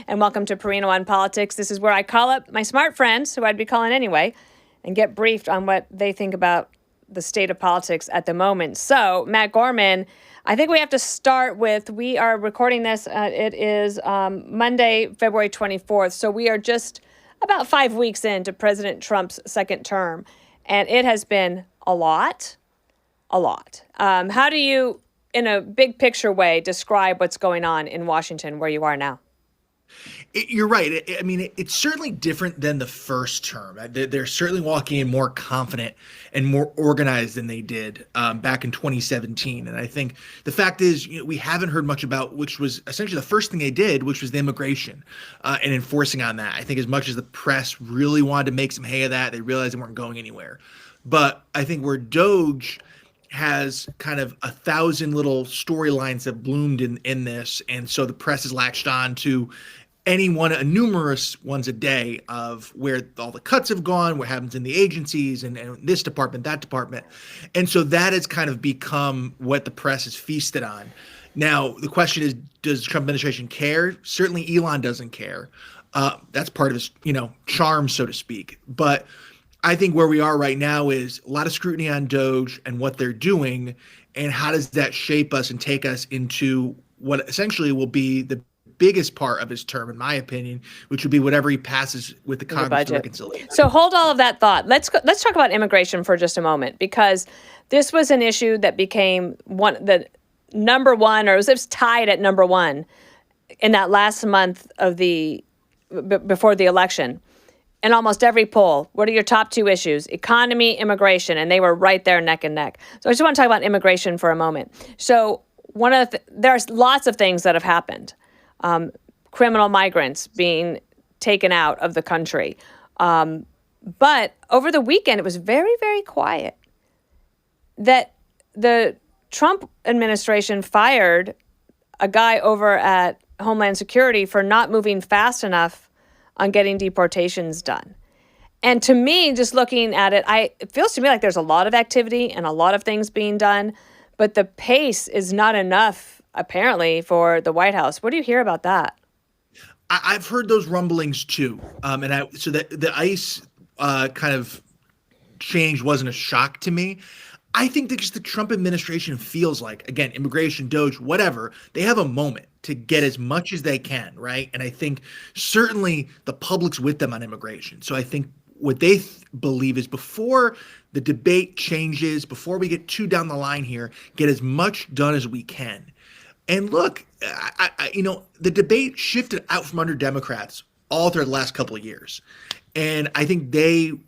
And welcome to Perino on Politics. This is where I call up my smart friends, who I'd be calling anyway, and get briefed on what they think about the state of politics at the moment. So, Matt Gorman, I think we have to start with, we are recording this, it is Monday, February 24th. So we are just about 5 weeks into President Trump's second term. And it has been a lot. How do you, in a big picture way, describe what's going on in Washington where you are now? You're right. It's certainly different than the first term. They're certainly walking in more confident and more organized than they did back in 2017. And I think the fact is, we haven't heard much about, which was essentially the first thing they did, which was the immigration and enforcing on that. I think as much as the press really wanted to make some hay of that, they realized they weren't going anywhere. But I think where Doge has kind of 1,000 little storylines that bloomed in this, and so the press has latched on to numerous ones a day of where all the cuts have gone, what happens in the agencies and this department, that department. And so that has kind of become what the press is feasted on. Now, the question is, does the Trump administration care? Certainly Elon doesn't care. That's part of his, charm, so to speak. But I think where we are right now is a lot of scrutiny on Doge and what they're doing, and how does that shape us and take us into what essentially will be the biggest part of his term, in my opinion, which would be whatever he passes with the Congress for reconciliation. So hold all of that thought. Let's talk about immigration for just a moment, because this was an issue that became the number one, or it was tied at number one in that last month of before the election. In almost every poll, what are your top two issues? Economy, immigration, and they were right there neck and neck. So I just want to talk about immigration for a moment. So there's lots of things that have happened. Criminal migrants being taken out of the country. But over the weekend, it was very, very quiet. That the Trump administration fired a guy over at Homeland Security for not moving fast enough on getting deportations done. And to me, just looking at it, it feels to me like there's a lot of activity and a lot of things being done, but the pace is not enough, apparently, for the White House. What do you hear about that? I've heard those rumblings too. So that the ICE kind of change wasn't a shock to me. I think that just the Trump administration feels like, again, immigration, Doge, whatever, they have a moment to get as much as they can, right? And I think certainly the public's with them on immigration. So I think what they believe is, before the debate changes, before we get too down the line here, get as much done as we can. And look, the debate shifted out from under Democrats all through the last couple of years. And I think the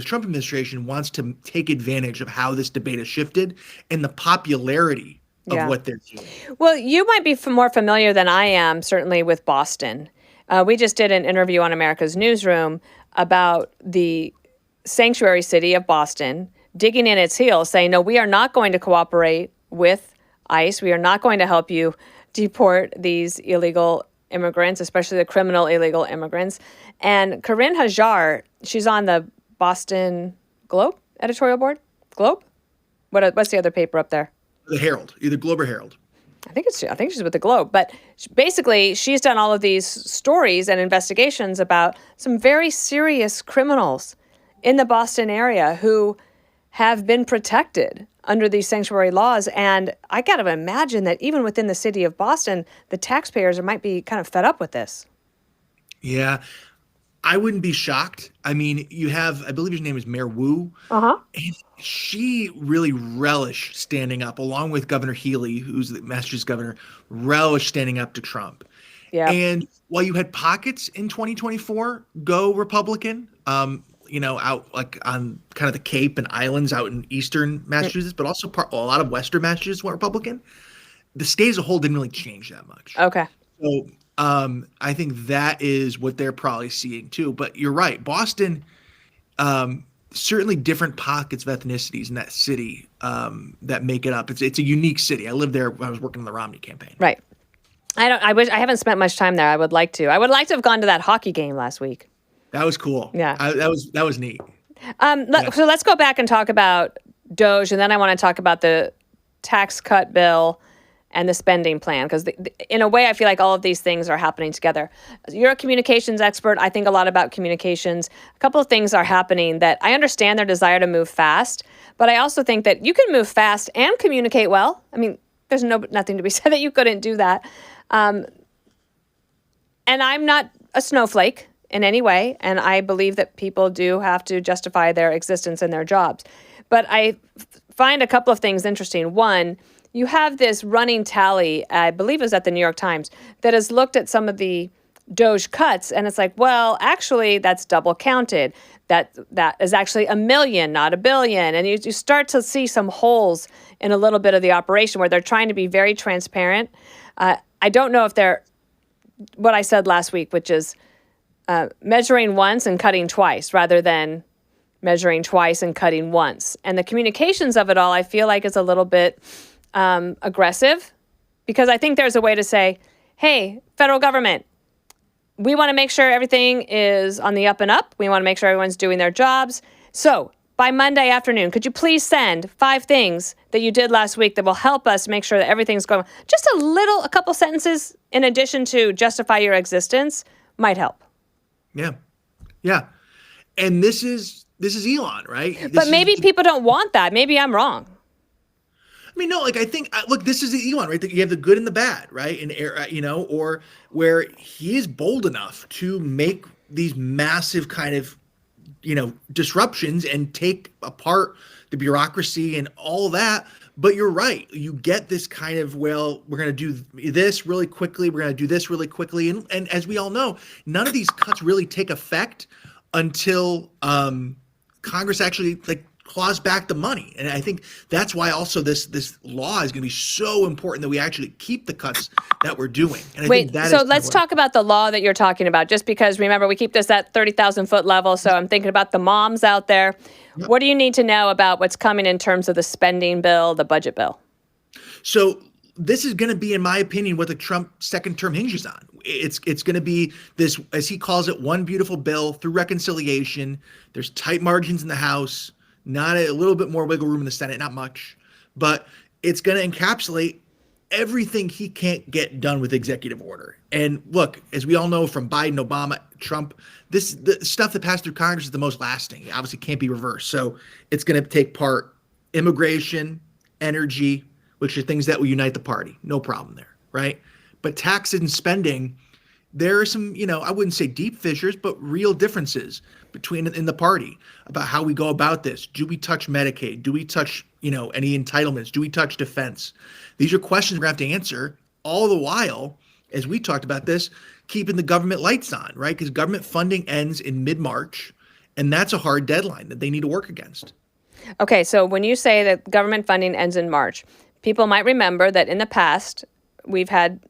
Trump administration wants to take advantage of how this debate has shifted and the popularity of what they're doing. Well, you might be more familiar than I am, certainly, with Boston. We just did an interview on America's Newsroom about the sanctuary city of Boston digging in its heels, saying, no, we are not going to cooperate with ICE. We are not going to help you deport these illegal immigrants, especially the criminal illegal immigrants. And Corinne Hajar, she's on the Boston Globe editorial board. Globe? What's the other paper up there? The Herald, either Globe or Herald. I think she's with the Globe. But basically, she's done all of these stories and investigations about some very serious criminals in the Boston area who have been protected under these sanctuary laws. And I got to imagine that even within the city of Boston, the taxpayers might be kind of fed up with this. Yeah, I wouldn't be shocked. I mean, you have, I believe his name is Mayor Wu. Uh-huh. And she really relished standing up, along with Governor Healy, who's the Massachusetts governor, relished standing up to Trump. Yeah. And while you had pockets in 2024 go Republican, out like on kind of the Cape and islands out in eastern Massachusetts, but also a lot of western Massachusetts went Republican, the state as a whole didn't really change that much. Okay. So I think that is what they're probably seeing too. But you're right. Boston, certainly different pockets of ethnicities in that city that make it up. It's a unique city. I lived there when I was working on the Romney campaign. Right. I wish I haven't spent much time there. I would like to. I would like to have gone to that hockey game last week. That was cool. Yeah. That was neat. So let's go back and talk about Doge, and then I want to talk about the tax cut bill and the spending plan, because in a way I feel like all of these things are happening together. You're a communications expert. I think a lot about communications. A couple of things are happening that I understand their desire to move fast, but I also think that you can move fast and communicate well. I mean, there's nothing to be said that you couldn't do that. And I'm not a snowflake in any way, and I believe that people do have to justify their existence and their jobs. But I find a couple of things interesting. One, you have this running tally, I believe it was at the New York Times, that has looked at some of the Doge cuts, and it's like, well, actually, that's double counted. That is actually 1 million, not 1 billion. And you start to see some holes in a little bit of the operation where they're trying to be very transparent. I don't know if they're, what I said last week, which is measuring once and cutting twice rather than measuring twice and cutting once. And the communications of it all, I feel like, is a little bit aggressive, because I think there's a way to say, hey, federal government, we want to make sure everything is on the up and up. We want to make sure everyone's doing their jobs. So by Monday afternoon, could you please send 5 things that you did last week that will help us make sure that everything's going? Just a couple sentences in addition to justify your existence might help. Yeah. Yeah. And this is Elon, right? But maybe people don't want that. Maybe I'm wrong. I mean, no, like, I think, look, this is Elon, right? You have the good and the bad, right? And, or where he is bold enough to make these massive kind of, disruptions and take apart the bureaucracy and all that. But you're right. You get this kind of, well, we're going to do this really quickly. We're going to do this really quickly. And as we all know, none of these cuts really take effect until Congress actually claws back the money. And I think that's why also this law is going to be so important that we actually keep the cuts that we're doing. And I think that so let's talk about the law that you're talking about, just because, remember, we keep this at 30,000 foot level. So I'm thinking about the moms out there. Yep. What do you need to know about what's coming in terms of the spending bill, the budget bill? So this is going to be, in my opinion, what the Trump second term hinges on. It's going to be this, as he calls it, one beautiful bill through reconciliation. There's tight margins in the House. Not a little bit more wiggle room in the Senate, not much, but it's going to encapsulate everything he can't get done with executive order. And look, as we all know from Biden, Obama, Trump, the stuff that passed through Congress is the most lasting. It obviously can't be reversed. So it's going to take part immigration, energy, which are things that will unite the party. No problem there, right? But taxes and spending, there are some, I wouldn't say deep fissures, but real differences in the party about how we go about this. Do we touch Medicaid? Do we touch, any entitlements? Do we touch defense? These are questions we're going to have to answer, all the while, as we talked about this, keeping the government lights on, right? Because government funding ends in mid-March, and that's a hard deadline that they need to work against. Okay, so when you say that government funding ends in March, people might remember that in the past, we've had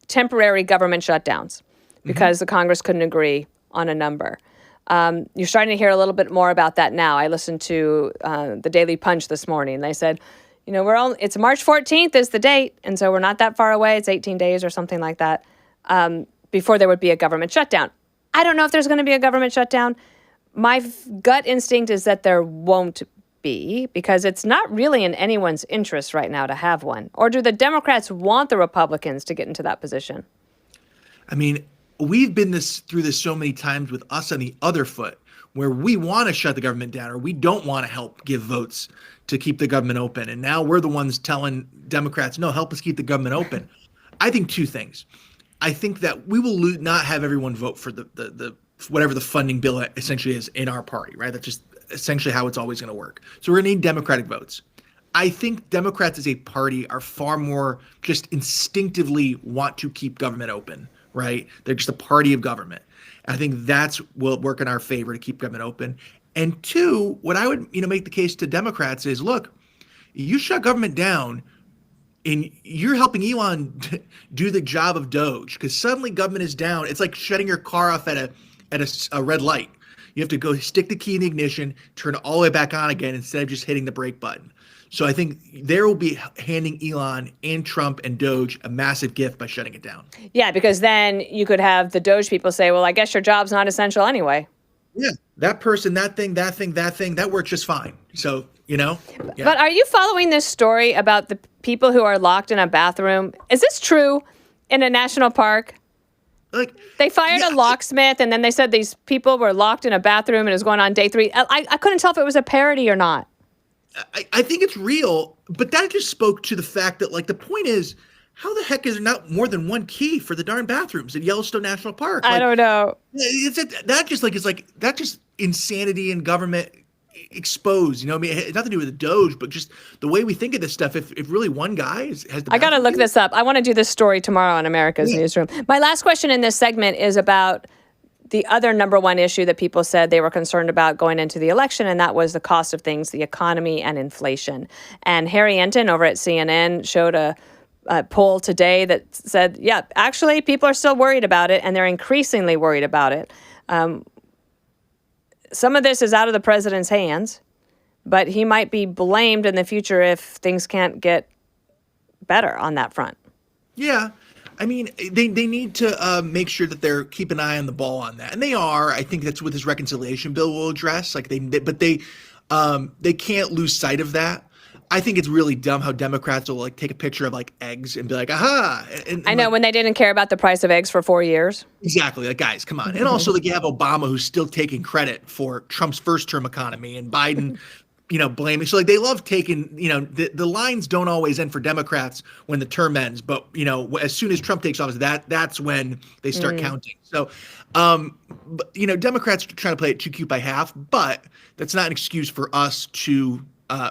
temporary government shutdowns because the Congress couldn't agree on a number. You're starting to hear a little bit more about that now. I listened to the Daily Punch this morning. They said, it's March 14th is the date, and so we're not that far away. It's 18 days or something like that before there would be a government shutdown. I don't know if there's going to be a government shutdown. My gut instinct is that there won't be, because it's not really in anyone's interest right now to have one. Or do the Democrats want the Republicans to get into that position? I mean, we've been through this so many times with us on the other foot, where we want to shut the government down or we don't want to help give votes to keep the government open. And now we're the ones telling Democrats, no, help us keep the government open. I think two things. I think that we will not have everyone vote for the whatever the funding bill essentially is in our party, right? That's just essentially how it's always going to work. So we're going to need Democratic votes. I think Democrats as a party are far more just instinctively want to keep government open, right? They're just a party of government. I think that's will work in our favor to keep government open. And two, what I would make the case to Democrats is, look, you shut government down and you're helping Elon do the job of Doge, because suddenly government is down. It's like shutting your car off at a red light. You have to go stick the key in the ignition, turn it all the way back on again instead of just hitting the brake button. So I think there will be handing Elon and Trump and Doge a massive gift by shutting it down. Yeah, because then you could have the Doge people say, well, I guess your job's not essential anyway. Yeah, that person, that thing, that thing, that thing, that works just fine. So, yeah. But are you following this story about the people who are locked in a bathroom? Is this true in a national park? Like, They fired yeah, a locksmith, and then they said these people were locked in a bathroom, and it was going on day 3. I couldn't tell if it was a parody or not. I think it's real, but that just spoke to the fact that, like, the point is, how the heck is there not more than one key for the darn bathrooms at Yellowstone National Park? I Like, don't know. that just like is like that just insanity in government exposed. I mean, it has nothing to do with the Doge, but just the way we think of this stuff. If really one guy has the I got to bathroom look key, this up. I want to do this story tomorrow on America's yeah. Newsroom. My last question in this segment is about the other number one issue that people said they were concerned about going into the election, and that was the cost of things, the economy, and inflation. And Harry Enton over at CNN showed a poll today that said, yeah, actually, people are still worried about it, and they're increasingly worried about it. Some of this is out of the president's hands, but he might be blamed in the future if things can't get better on that front. Yeah. I mean, they need to make sure that they're keep an eye on the ball on that, and they are. I think that's what this reconciliation bill will address. Like they can't lose sight of that. I think it's really dumb how Democrats will like take a picture of like eggs and be like, aha. And I know, like, when they didn't care about the price of eggs for 4 years. exactly. Like, guys, come on. And also, like, you have Obama who's still taking credit for Trump's first term economy and Biden, blaming. So, like, they love taking, the lines don't always end for Democrats when the term ends. But, as soon as Trump takes office, that's when they start counting. So, Democrats are trying to play it too cute by half, but that's not an excuse for us to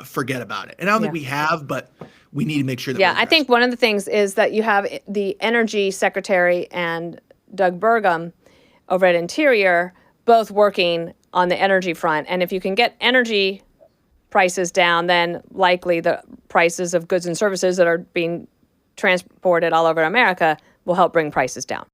forget about it. And I don't think we have, but we need to make sure that I think one of the things is that you have the Energy Secretary and Doug Burgum over at Interior both working on the energy front. And if you can get energy prices down, then likely the prices of goods and services that are being transported all over America will help bring prices down.